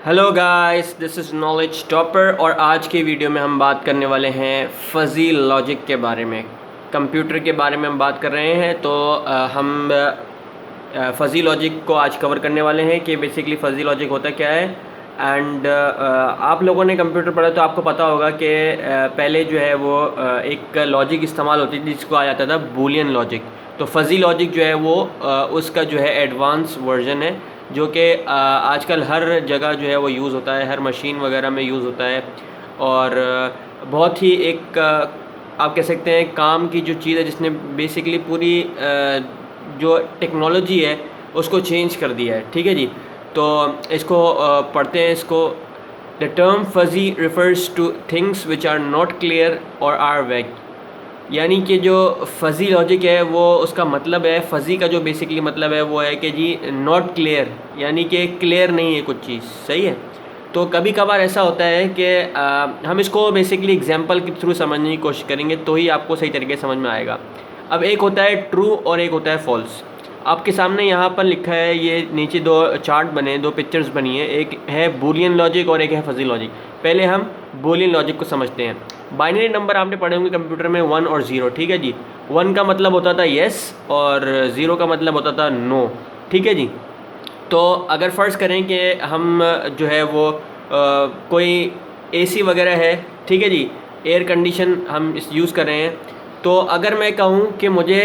Hello guys, this is knowledge topper और आज के वीडियो में हम बात करने वाले हैं फ़ज़ी लॉजिक के बारे में। कंप्यूटर के बारे में हम बात कर रहे हैं तो हम फ़ज़ी लॉजिक को आज कवर करने वाले हैं कि बेसिकली फ़ज़ी लॉजिक होता क्या है। एंड आप लोगों ने कंप्यूटर पढ़ा तो आपको पता होगा कि पहले जो है वो एक लॉजिक इस्तेमाल होती थी जिसको आ जाता था बूलियन लॉजिक। तो फ़ज़ी लॉजिक जो है वो उसका जो है एडवांस वर्जन है जो कि आजकल हर जगह जो है वो यूज़ होता है, हर मशीन वगैरह में यूज़ होता है और बहुत ही एक आप कह सकते हैं काम की जो चीज़ है जिसने बेसिकली पूरी जो टेक्नोलॉजी है उसको चेंज कर दिया है। ठीक है जी, तो इसको पढ़ते हैं। इसको the term fuzzy refers to things which are not clear or are vague, यानी कि जो फ़ज़ी लॉजिक है वो उसका मतलब है, फ़ज़ी का जो बेसिकली मतलब है वो है कि जी नॉट क्लियर, यानी कि क्लियर नहीं है कुछ चीज़। सही है। तो कभी कभार ऐसा होता है कि हम इसको बेसिकली एग्जांपल के थ्रू समझने की कोशिश करेंगे तो ही आपको सही तरीके से समझ में आएगा। अब एक होता है ट्रू और एक होता है फॉल्स। आपके सामने यहाँ पर लिखा है, ये नीचे दो चार्ट बने, दो पिक्चर्स बनी है, एक है बूलियन लॉजिक और एक है फ़ज़ी लॉजिक। पहले हम बूलियन लॉजिक को समझते हैं। बाइनरी नंबर आपने पढ़े होंगे कंप्यूटर में 1 और 0। ठीक है जी, 1 का मतलब होता था येस और 0 का मतलब होता था नो। ठीक है जी, तो अगर फ़र्ज़ करें कि हम जो है वो कोई एसी वगैरह है, ठीक है जी, एयर कंडीशन हम इस यूज़ कर रहे हैं, तो अगर मैं कहूँ कि मुझे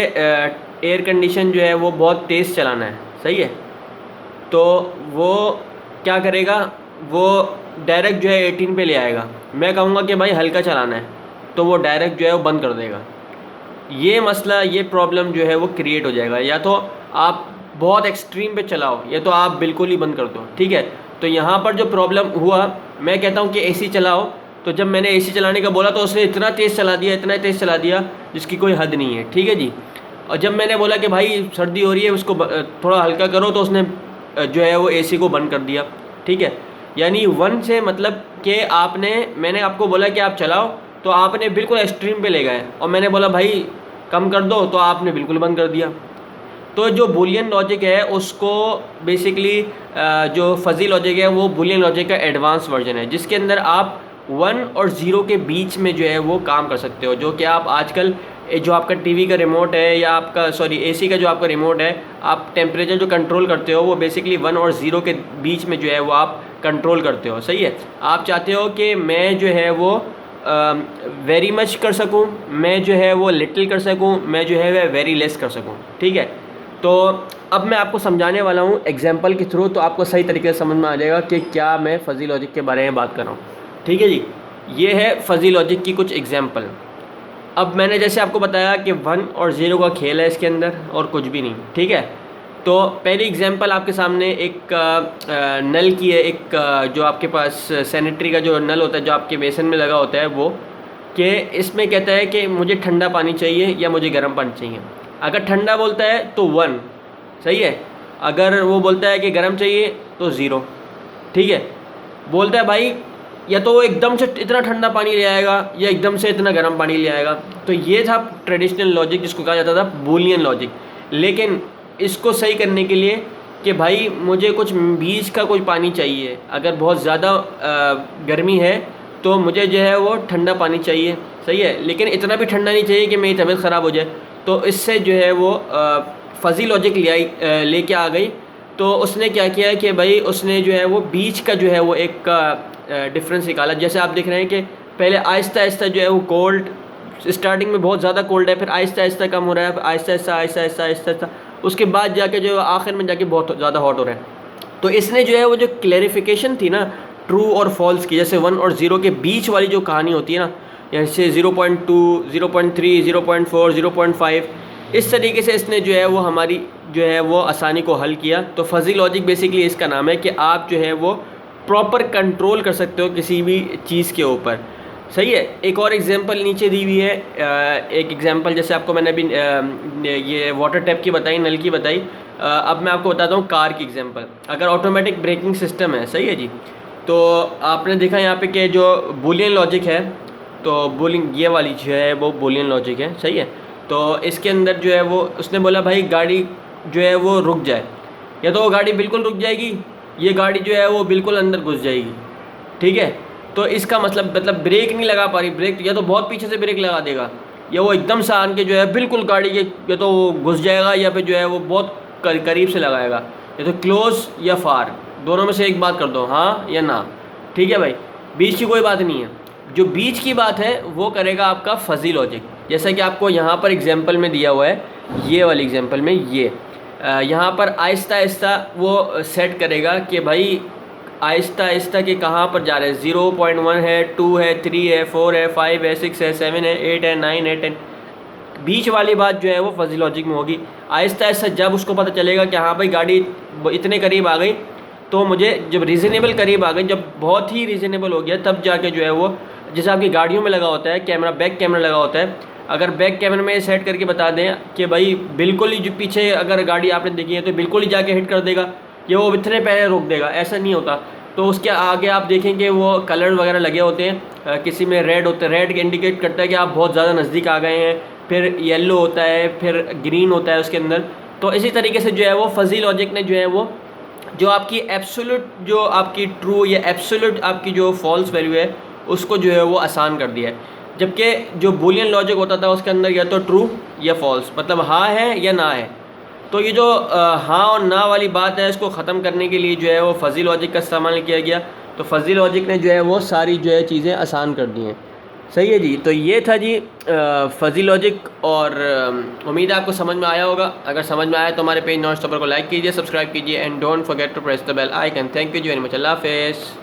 एयर कंडीशन जो है वो बहुत तेज़ चलाना है, सही है, तो वो क्या करेगा, वो डायरेक्ट जो है 18 पे ले आएगा। मैं कहूँगा कि भाई हल्का चलाना है तो वो डायरेक्ट जो है वो बंद कर देगा। ये मसला, ये प्रॉब्लम जो है वो क्रिएट हो जाएगा। या तो आप बहुत एक्सट्रीम पे चलाओ या तो आप बिल्कुल ही बंद कर दो। ठीक है, तो यहाँ पर जो प्रॉब्लम हुआ, मैं कहता हूँ कि एसी चलाओ, तो जब मैंने एसी चलाने का बोला तो उसने इतना तेज़ चला दिया, इतना तेज़ चला दिया जिसकी कोई हद नहीं है। ठीक है जी, और जब मैंने बोला कि भाई सर्दी हो रही है उसको थोड़ा हल्का करो, तो उसने जो है वो एसी को बंद कर दिया। ठीक है, यानी 1 से मतलब कि मैंने आपको बोला कि आप चलाओ तो आपने बिल्कुल एक्सट्रीम पे ले गए, और मैंने बोला भाई कम कर दो तो आपने बिल्कुल बंद कर दिया। तो जो बूलियन लॉजिक है उसको बेसिकली जो फ़ज़ी लॉजिक है वो बूलियन लॉजिक का एडवांस वर्जन है जिसके अंदर आप 1 और 0 के बीच में जो है वो काम कर सकते हो। जो कि आप आजकल जो आपका टीवी का रिमोट है या आपका एसी का जो आपका रिमोट है, आप टेम्परेचर जो कंट्रोल करते हो वो बेसिकली 1 और 0 के बीच में जो है वो आप कंट्रोल करते हो। सही है, आप चाहते हो कि मैं जो है वो वेरी मच कर सकूं, मैं जो है वो लिटिल कर सकूं, मैं जो है वह वेरी लेस कर सकूं। ठीक है, तो अब मैं आपको समझाने वाला हूं एग्जांपल के थ्रू, तो आपको सही तरीके से समझ में आ जाएगा कि क्या मैं फ़ज़ी लॉजिक के बारे में बात कर रहा हूं। ठीक है जी, ये है फ़ज़ी लॉजिक की कुछ एग्जांपल। अब मैंने जैसे आपको बताया कि 1 और 0 का खेल है इसके अंदर और कुछ भी नहीं। ठीक है, तो पहली एग्जांपल आपके सामने एक नल की है। एक जो आपके पास सैनिटरी का जो नल होता है जो आपके बेसन में लगा होता है वो, कि इसमें कहता है कि मुझे ठंडा पानी चाहिए या मुझे गर्म पानी चाहिए। अगर ठंडा बोलता है तो 1, सही है। अगर वो बोलता है कि गर्म चाहिए तो 0। ठीक है, बोलता है भाई या तो वो एकदम से इतना ठंडा पानी ले आएगा या एकदम से इतना गर्म पानी ले आएगा। तो ये था ट्रेडिशनल लॉजिक जिसको कहा जाता था बूलियन लॉजिक। लेकिन इसको सही करने के लिए कि भाई मुझे कुछ बीच का कोई पानी चाहिए, अगर बहुत ज़्यादा गर्मी है तो मुझे जो है वो ठंडा पानी चाहिए, सही है, लेकिन इतना भी ठंडा नहीं चाहिए कि मेरी तबीयत ख़राब हो जाए। तो इससे जो है वो फ़ज़ी लॉजिक लेके आ गई। तो उसने क्या किया कि भाई उसने जो है वो बीच का जो है वो एक डिफरेंस निकाला। जैसे आप देख रहे हैं कि पहले आहिस्ता आहिस्ता जो है वो कोल्ड, स्टार्टिंग में बहुत ज़्यादा कोल्ड है, फिर आहिस्ता आहिस्ता कम हो रहा है, फिर आहिस्ता आहिस्ता आहिस्ता आहिस्ता आहिस्ता आहिस्ता उसके बाद जाके जो आखिर में जाके बहुत ज़्यादा हॉट हो रहा है। तो इसने जो है वो जो क्लैरिफिकेशन थी ना ट्रू और फॉल्स की, जैसे 1 और 0 के बीच वाली जो कहानी होती है ना, जैसे 0.2, 0.3, 0.4, 0.5, इस तरीके से इसने जो है वो हमारी जो है वो आसानी को हल किया। तो फ़ज़ी लॉजिक बेसिकली इसका नाम है कि आप जो है वो प्रॉपर कंट्रोल कर सकते हो किसी भी चीज़ के ऊपर। सही है, एक और एग्जांपल नीचे दी हुई है। एक एग्जांपल जैसे आपको मैंने अभी ये वाटर टैप की बताई, नल की बताई। अब मैं आपको बताता हूँ कार की एग्जांपल। अगर ऑटोमेटिक ब्रेकिंग सिस्टम है, सही है जी, तो आपने देखा यहाँ पे कि जो बूलियन लॉजिक है, तो बूलिंग ये वाली जो है वो बूलियन लॉजिक है, सही है। तो इसके अंदर जो है वो उसने बोला भाई गाड़ी जो है वो रुक जाए, या तो वो गाड़ी बिल्कुल रुक जाएगी ये गाड़ी जो है वो बिल्कुल अंदर घुस जाएगी, ठीक है। तो इसका मतलब ब्रेक नहीं लगा पा रही, ब्रेक या तो बहुत पीछे से ब्रेक लगा देगा, या वो एकदम से आन के जो है बिल्कुल गाड़ी के या तो वो घुस जाएगा, या फिर जो है वो बहुत करीब से लगाएगा, या तो क्लोज या फार, दोनों में से एक बात कर दो, हाँ या ना, ठीक है भाई। बीच की कोई बात नहीं है। जो बीच की बात है वो करेगा आपका फजी लॉजिक। जैसा कि आपको यहाँ पर एग्जांपल में दिया हुआ है, ये वाली एग्जांपल में ये यहाँ पर आहिस्ता आहिस्ता वो सेट करेगा कि भाई आहिस्ता आहिस्ता के कहाँ पर जा रहे हैं। 0.1 है, 2 है, 3 है, 4 है, 5 है, 6 है, 7 है, 8 है, 9 है, 10। बीच वाली बात जो है वो फजी लॉजिक में होगी। आहिस्ता आहिस्ता जब उसको पता चलेगा कि हाँ भाई गाड़ी इतने करीब आ गई, तो मुझे जब रीज़नेबल करीब आ गई, जब बहुत ही रीज़नेबल हो गया, तब जाके जो है वो, जैसे आपकी गाड़ियों में लगा होता है कैमरा, बैक कैमरा लगा होता है, अगर बैक कैमरे में सेट करके बता दें कि भाई बिल्कुल ही जो पीछे अगर गाड़ी आपने देखी है तो बिल्कुल ही जाके हिट कर देगा, या वो इतने पहले रोक देगा, ऐसा नहीं होता। तो उसके आगे आप देखेंगे वो कलर वगैरह लगे होते हैं, किसी में रेड होता है, रेड इंडिकेट करता है कि आप बहुत ज़्यादा नज़दीक आ गए हैं, फिर येलो होता है, फिर ग्रीन होता है उसके अंदर। तो इसी तरीके से जो है वो फजी लॉजिक ने जो है वो जो आपकी एब्सोल्यूट, जो आपकी ट्रू या एब्सोल्यूट आपकी जो फॉल्स वैल्यू है, उसको जो है वो आसान कर दिया है। जबकि जो बूलियन लॉजिक होता था उसके अंदर या तो ट्रू या फॉल्स, मतलब हाँ है या ना है। तो ये जो हाँ और ना वाली बात है, इसको ख़त्म करने के लिए जो है वो फजी लॉजिक का इस्तेमाल किया गया। तो फजी लॉजिक ने जो है वो सारी जो है चीज़ें आसान कर दी हैं। सही है जी। तो ये था जी फजी लॉजिक, और उम्मीद है आपको समझ में आया होगा। अगर समझ में आया तो हमारे पेज नॉन स्टॉपर को लाइक कीजिए, सब्सक्राइब कीजिए, and don't forget to press the bell icon. Thank you जी वेरी मच। अल्लाह हाफ़िज़।